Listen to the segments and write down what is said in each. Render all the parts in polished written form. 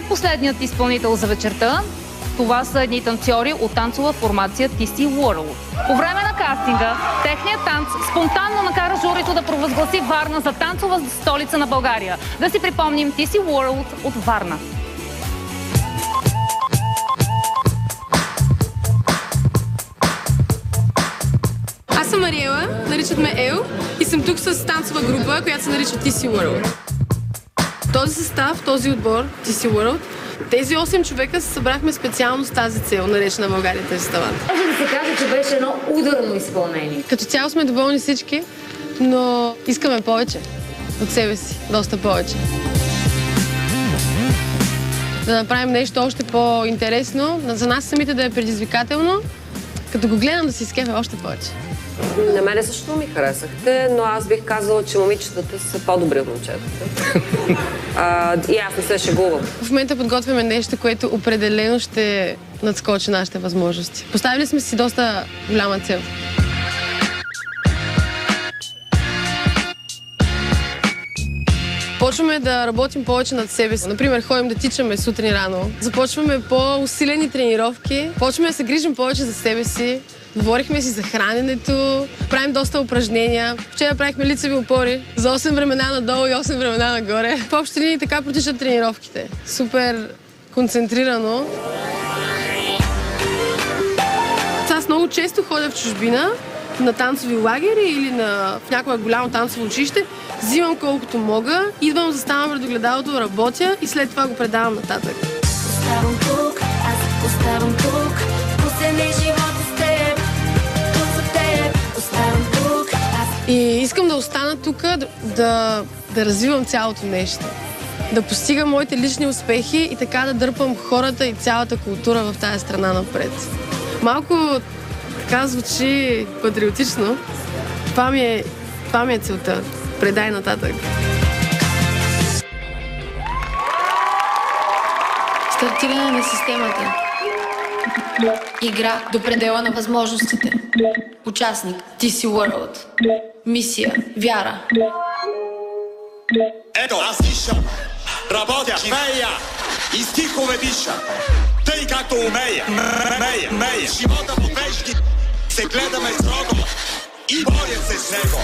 последният изпълнител за вечерта. Това са едни танцори от танцова формация TC World. По време на кастинга, техният танц спонтанно накара журито да провъзгласи Варна за танцова столица на България. Да си припомним TC World от Варна. Аз съм Ариела, наричат ме Ел и съм тук с танцова група, която се нарича TC World. Този състав, този отбор, TC World, тези 8 човека се събрахме специално с тази цел, наречена България тези талант. Може да се каже, че беше едно ударно изпълнение. Като цяло сме доволни всички, но искаме повече от себе си, доста повече. Да направим нещо още по-интересно, за нас самите да е предизвикателно, като го гледам да си изкефя още повече. На мене също ми харесахте, но аз бих казала, че момичетата са по-добри от момчетата. И аз не се шегувам. В момента подготвяме нещо, което определено ще надскочи нашите възможности. Поставили сме си доста голяма цел. Почваме да работим повече над себе си. Например, ходим да тичаме сутрин рано. Започваме по-усилени тренировки. Почваме да се грижим повече за себе си. Говорихме си за храненето, правим доста упражнения. Вчера правихме лицеви опори за 8 времена надолу и 8 времена нагоре. В общи линии така протичат тренировките. Супер концентрирано. Аз много често ходя в чужбина на танцови лагери или в някое голямо танцово училище. Взимам колкото мога, идвам, заставам пред огледалото, работя и след това го предавам нататък. Оставам тук, аз оставам тук, посене живота с теб, тук за теб, оставам тук, аз... И искам да остана тук, да развивам цялото нещо. Да постигам моите лични успехи и така да дърпам хората и цялата култура в тази страна напред. Малко така звучи патриотично. Това ми е целта. Предай нататък. Стартиране на системата. Игра до предела на възможностите. Участник TC World. Мисия вяра. Ето, аз дишам, работя, живея и стихове пиша. Тъй както умея. Живота по пешки се гледаме строго и боря се с него.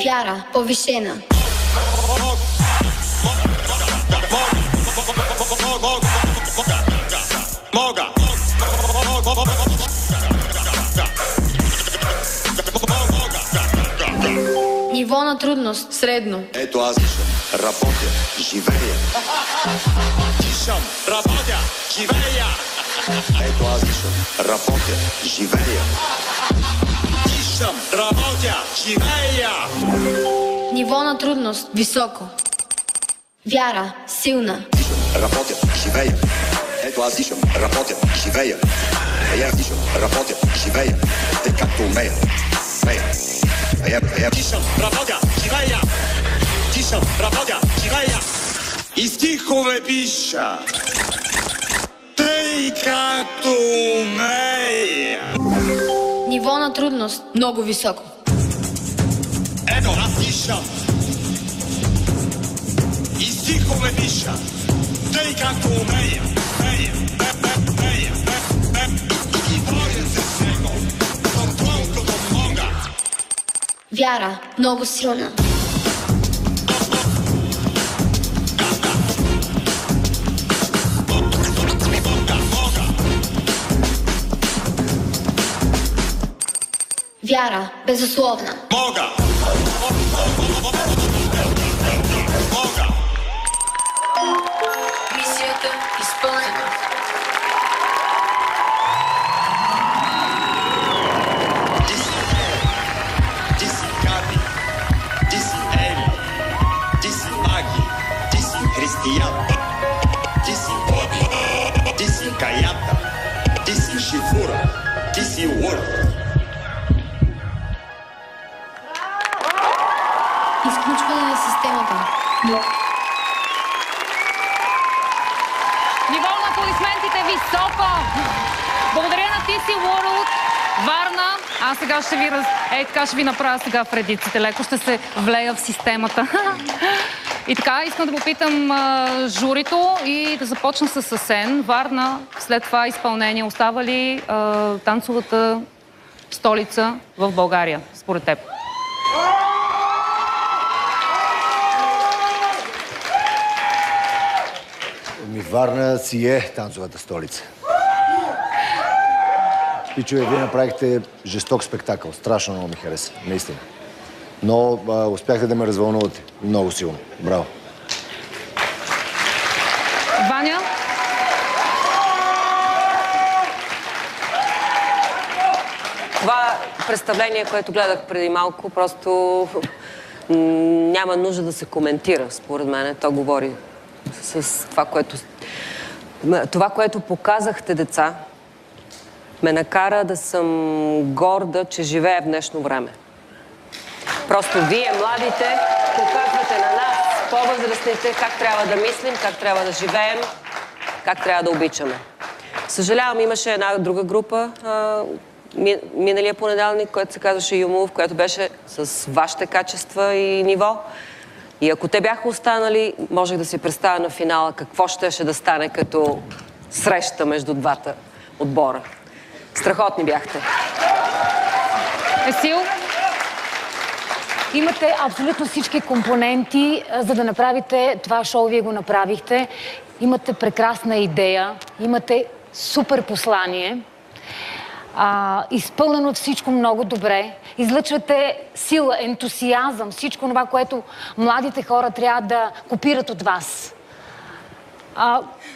Вяра повишена. Ниво на трудност средно. Ето аз дишам, работя, живея. Дишам, работя, живея. Ето аз дишам, работя, живея. Дишам, работя, живея. Ниво на трудност високо. Вяра силна. Дишам, работя, живея. Ето аз дишам, работя, живея. Аз дишам, работя, живея. Тъй както умея. Дишам, работя, живея. Дишам, работя, живея. И стихове пиша. Тъй както умея. Ниво на трудност много високо. Ето аз дишам. И стихове пиша. Тъй както умея. И боря се с него. Колкото мога. Вяра много силна. Вяра безусловна. Мога. Мисията изпълнена. Ти си Кати, ти си Ели, ти си Аги, ти си Християн, ти си Боди, ти си Каята, ти си Шифура, ти си Уърд. World, Варна. Аз сега ще ви така ще ви направя сега в редиците. Леко ще се влея в системата. И така, искам да попитам журито и да започна с Асен. Варна, след това изпълнение, остава ли танцовата столица в България, според теб? Варна си е танцовата столица. Пичове, вие направихте жесток спектакъл. Страшно много ми хареса, наистина. Но успяхте да ме развълнувате много силно. Браво! Ваня? Това представление, което гледах преди малко, просто няма нужда да се коментира, според мен. То говори с това, което показахте, деца, ме накара да съм горда, че живея в днешно време. Просто вие, младите, показвате на нас, по-възрастните, как трябва да мислим, как трябва да живеем, как трябва да обичаме. Съжалявам, имаше една друга група миналия понеделник, която се казваше Юмов, която беше с вашите качества и ниво. И ако те бяха останали, можех да си представя на финала какво щеше да стане като среща между двата отбора. Страхотни бяхте. Есил? Имате абсолютно всички компоненти, за да направите това шоу. Вие го направихте. Имате прекрасна идея, имате супер послание. Изпълнено всичко много добре. Излъчвате сила, ентусиазъм, всичко това, което младите хора трябва да копират от вас.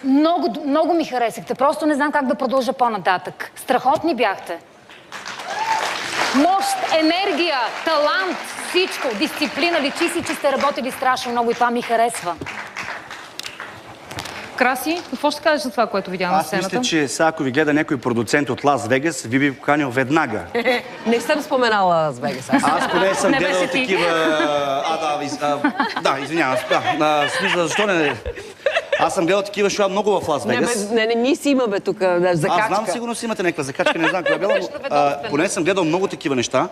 Много ми харесахте. Просто не знам как да продължа по-нататък. Страхотни бяхте. Мощ, енергия, талант, всичко, дисциплина. Личи си, че сте работили страшно много и това ми харесва. Краси, какво ще кажеш за това, което видя на сцената? Аз мисля, че сега, ако ви гледа някой продуцент от Лас Вегас, ви би поканил веднага. Не съм споменала Лас Вегас. Аз поне съм гледал такива... извинявам. Смисъл, защо не... Аз съм гледал такива шоу много в Лас Вегас. Не, ние си имаме тук закачка. Аз знам, сигурно си имате някаква закачка, не знам коя е била, но поне съм гледал много такива неща.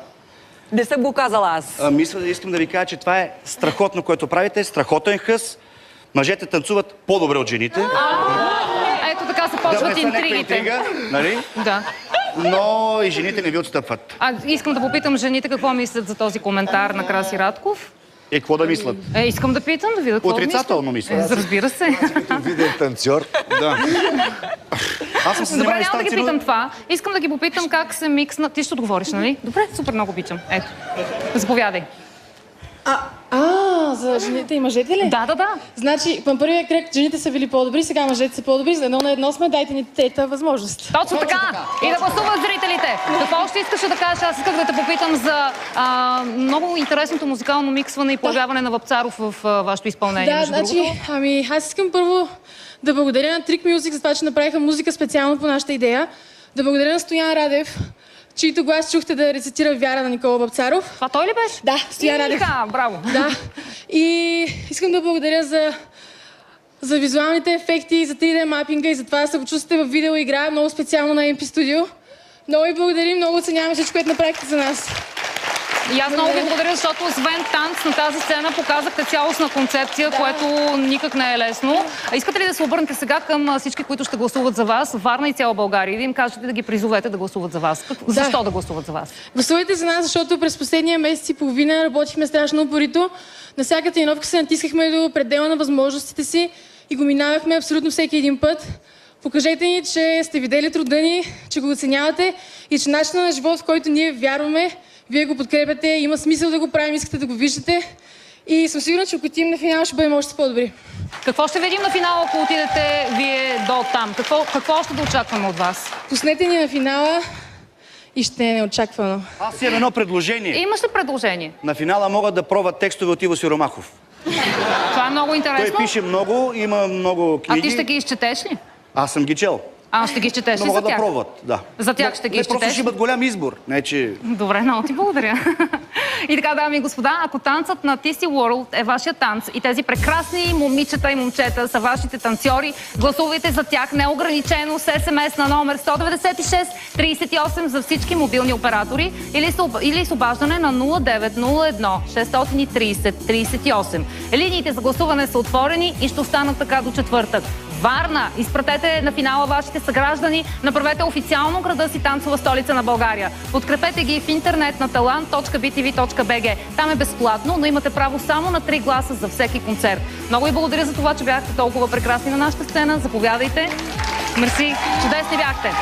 Не съм го казала аз. Искам да ви кажа, че това е страхотно, което правите, страхотен хъс. Мъжете танцуват по-добре от жените. Ето така се почват интригите. Нали? Да. Но и жените не ви отстъпват. Искам да попитам жените какво мислят за този коментар на Краси Радков. Какво да мислят? Искам да питам, да видя какво отрицателно мислят. Разбира се. Като виден танцор. Да. Добре, няма да ги питам това. Искам да ги попитам как се миксна... Ти ще отговориш, нали? Добре, супер, много обичам. Ето. Заповядай. За жените и мъжете ли? Да. Значи, към първия кръг жените са били по-добри, сега мъжете са по-добри, за едно на едно сме, дайте ни трета възможност. Точно така! И да гласуват зрителите. Какво още искаше да кажеш? Аз исках да те попитам за много интересното музикално миксване и появяване на Вапцаров в вашето изпълнение. Да, значи, аз искам първо да благодаря на Trick Music за това, че направиха музика специално по нашата идея. Да благодаря на Стоян Радев, чийто глас чухте да рецитира Вяра на Никола Вапцаров. Това той ли беше? Да, Стоян Радев. Браво. Да. И искам да благодаря за визуалните ефекти, за 3D мапинга и за това да се го чувствате в видео игра, много специално на MP Studio. Много ви благодарим, много оценяваме всичко, което направихте за нас. И аз много ви благодаря, защото освен танц на тази сцена показахте цялостна концепция, което никак не е лесно. Искате ли да се обърнете сега към всички, които ще гласуват за вас, Варна и цяла България, и да им кажете да ги призовете да гласуват за вас? Защо да гласуват за вас? Гласувайте за нас, защото през последния месец и половина работихме страшно упорито. На всяка тренировка се натискахме до предела на възможностите си и го минавахме абсолютно всеки един път. Покажете ни, че сте видели труда ни, че го оценявате и че начинът на живот, в който ние вярваме, вие го подкрепяте, има смисъл да го правим, искате да го виждате. И съм сигурна, че ако отидем на финал, ще бъдем още по-добри. Какво ще видим на финала, ако отидете вие до там? Какво още да очакваме от вас? Пуснете ни на финала и ще е неочаквано. Аз имам едно предложение. Имаш ли предложение? На финала могат да пробват текстове от Иво Сиромахов. Това е много интересно. Той пише много, има много книги. А ти ще ги изчетеш ли? Аз съм ги чел. Ще ги четеш Но ли за могат да тях? пробват, да. За тях ще ги Просто изчетеш? ще имат голям избор. Не, че... Добре, много ти благодаря. И така, дами и господа, ако танцът на TC World е вашия танц и тези прекрасни момичета и момчета са вашите танцори, гласувайте за тях неограничено с СМС на номер 196 38 за всички мобилни оператори или с обаждане на 0901 630 38. Линиите за гласуване са отворени и ще останат така до четвъртък. Варна, изпратете на финала вашите съграждани, направете официално града си танцова столица на България. Подкрепете ги в интернет на talant.btv.bg. Там е безплатно, но имате право само на 3 гласа за всеки концерт. Много ви благодаря за това, че бяхте толкова прекрасни на нашата сцена. Заповядайте. Мерси, чудесни бяхте.